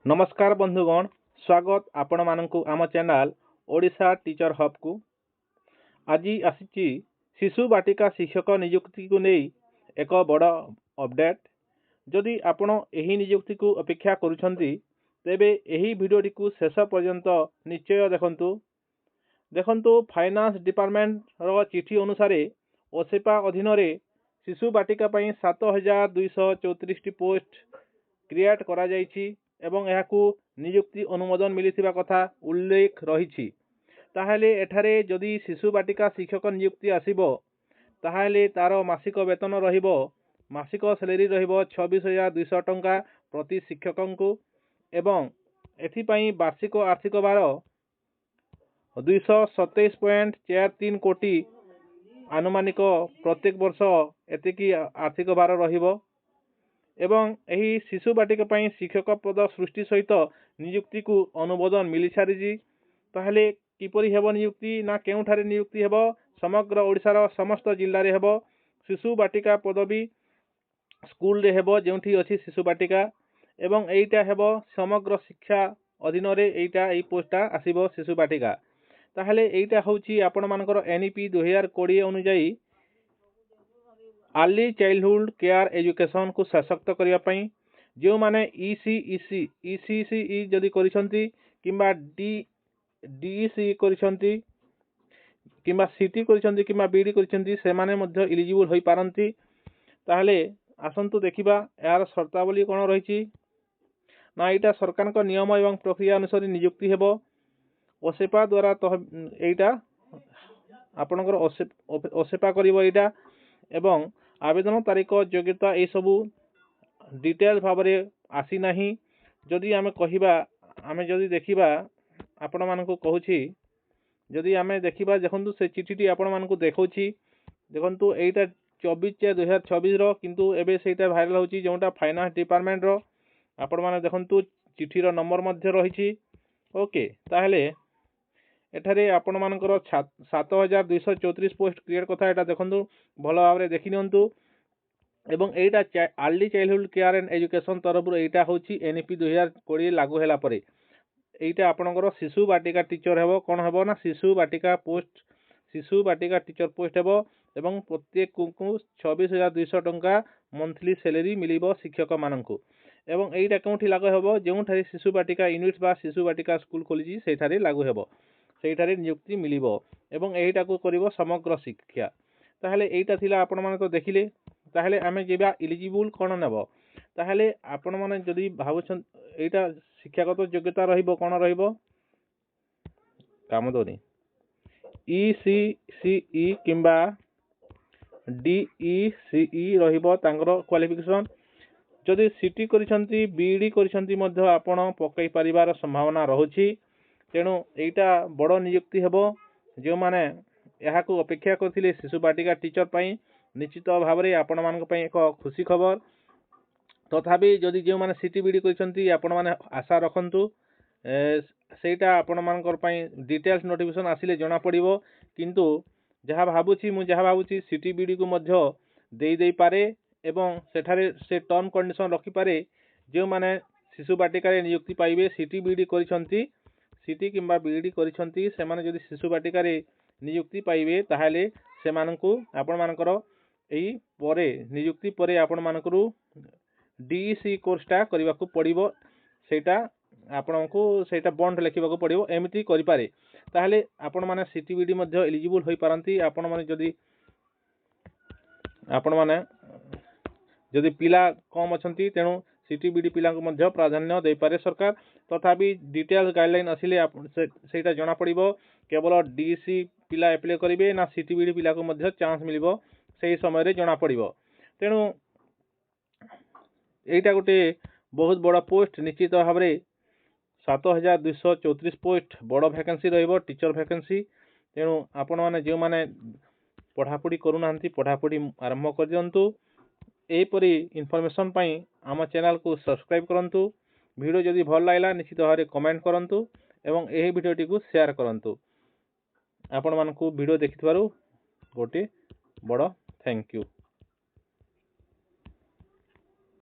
नमस्कार बंधुगण, स्वागत आपण मानकु आम चैनल ओडिशा टीचर हब को। आज आसी शिशु बाटिका शिक्षक नियुक्ति को नहीं एक बड़ अपडेट। जदि आपण एही नियुक्ति को अपेक्षा करुछंती तेबे एही भिडियोटी को शेष पर्यंत निश्चय देखंतु फाइनान्स डिपार्टमेंट रो चिठी अनुसार ओसेपा अधीन रे शिशु बाटिका पई 7234 पोस्ट क्रिएट करा जायछि एवं एहाकू नियुक्ति अनुमोदन मिलिथिबा कथा उल्लेख रही। ताहले एठारे जदि शिशु बाटिका शिक्षक नियुक्ति आसीबो ताहले तार मासिक वेतन रहिबो, मासिक सैलरी रहिबो 26,200 टंका प्रति शिक्षकंकु एवं एथिपाई वार्षिक आर्थिक भार 227.43 कोटी आनुमानिक प्रत्येक वर्ष एतिकी आर्थिक भार रहिबो एवं एही शिशु बाटिका पई शिक्षक पद सृष्टि सहित नियुक्ति को अनुमोदन मिली सारिजी। ताहले किपरि हेबो नियुक्ति ना केउठारे नियुक्ति हेबो? समग्र ओडिशार समस्त जिल्ला रे हेबो। शिशु बाटिका पदवी स्कूल रे हेबो जेउठी अछि शिशु बाटिका एवं एइटा हेबो समग्र शिक्षा अधीन रे एइटा एई पोस्टटा आसीबो शिशु बाटिका। ताहले एइटा होउची आपण मानकर एनईपी 2020 अनुसार अर्ली चाइल्डहुड केयर एजुकेशन को सशक्त करने पाई जो माने ईसीसी जदि करिसंती किंबा डीईसी करिसंती किंबा सीटी करिसंती किंबा बीडी करिसंती से माने मध्य एलिजिबल होई पारंती। ताहले आसंतु देखिबा यार शर्तावली कोन रहिछि ना एटा सरकार को नियम एवं प्रक्रिया अनुसार नियुक्ति हेबो। ओसेपा द्वारा तो एटा आपनकर ओसेपा करिवो एटा एवं आवेदन तारीख योग्यता ये सबू डिटेल भाव में आसी नहीं। जदि आमे कहिबा आमे जदि देखिबा आपण मानकु कहूछि जदि आमे देखिबा देखंतु से चिठीटी आपण मानकु देखौछि देखंतु एटा 24/2026 रो किंतु एबे सेटा भाइरल होछि जोंटा फाइनान्स डिपार्टमेंट रो आपण माने देखंतु चिठी रो नंबर मध्य रहिछि। ओके, ताहले एठारे आपण मानकर 7234 पोस्ट क्रिएट कथा एटा देखंतु भलो भाव देखि नियंतु एवं एटा early childhood care and education तरफ एटा होची एनईपी 2020 लागू होला परे एटा आपनकर शिशु बाटिका टीचर हेबो। कोन हेबो ना शिशु बाटिका टीचर पोस्ट हेबो एवं प्रत्येक को 26,200 टंका मंथली सैलरी मिलिबो शिक्षक माननकु एवं एटा कोठी लागू हेबो जेउठारे शिशु बाटिका यूनिट बा शिशु बाटिका स्कूल खोलिजी सेठारे लागू हेबो, सेठारे नियुक्ति मिलिबो एवं एटा को करिवो समग्र शिक्षा। ताहले एटा थिला आपण माने तो देखिले। ताहले आमे जेबा एलिजिबल कोन नेबो ताहले आपण माने जदि भाबुछन एटा शिक्षागत योग्यता रहिबो कोन रहिबो काम दोनी ईसीसीई किंबा डीईसीई रहिबो तांगर क्वालिफिकेशन। जदि सीटी करिसंती बीडी करिसंती मध्य आपण पकई परिवार संभावना रहुछि। तेणु एटा बड़ नियुक्ति हेबो जो माने यहाँ को अपेक्षा करथिले शिशु बाटिका टीचर पई निश्चित भाव में आपण मान एक खुशी खबर। तथापि जदि जो माने सीटी बीडी करिसंती आपण माने आशा रखंतु सेटा आपण मानकर पई डिटेल्स नोटिफिकेशन आसिले जणा पड़िबो किंतु जहाँ भावुची सीटी बीडी को मध्य दे पारे एवं सेठारे से टर्म कंडीशन रखि पारे जो माने शिशु बाटिका रे नियुक्ति पाइबे सीटी बीडी करिसंती सीटी किंबा बीडी करिसंती से माने जदि शिशु बाटिका रे नियुक्ति पाइबे ताहले से मानकु आपण मानकर एई परे नियुक्ति परे आपण मानकरू डीईसी कोर्सटा करबा को पड़िबो सेटा आपनको सेटा बॉन्ड लेखिबा को पड़िबो एमिति करि पारे। ताहले आपण माने सीटीबीडी मध्ये एलिजिबल होई पारंती। आपण माने जदि पिला कम अछंती तेणु सीटीबीडी पिला को मध्ये प्राधान्य दे पारे सरकार। तथापि डिटेल्स गाइडलाइन आसिले सेटा जणा पड़िबो केवल डीईसी पिला अप्लाई करिवे ना सीटीबीडी पिला को मध्ये चांस मिलिबो से समय रे जणा पड़िबो। तेणु एटा गोटे बहुत बड़ा पोस्ट निश्चित भाव में 7234 पोस्ट बड़ वैकेंसी रहिबो टीचर वैकेंसी। तेणु आपण माने जो माने पढ़ापढ़ी करूना पढ़ापढ़ी आरंभ कर दियंतु। एपरी इनफॉरमेशन पाई आम चैनल को सब्सक्राइब करंतु। वीडियो जदि भल लागला निश्चित भाव में कमेंट करंतु एवं एही वीडियोटी को शेयर करंतु। आपण मानकु वीडियो देखिथिबारु गोटे बड़ थैंक यू।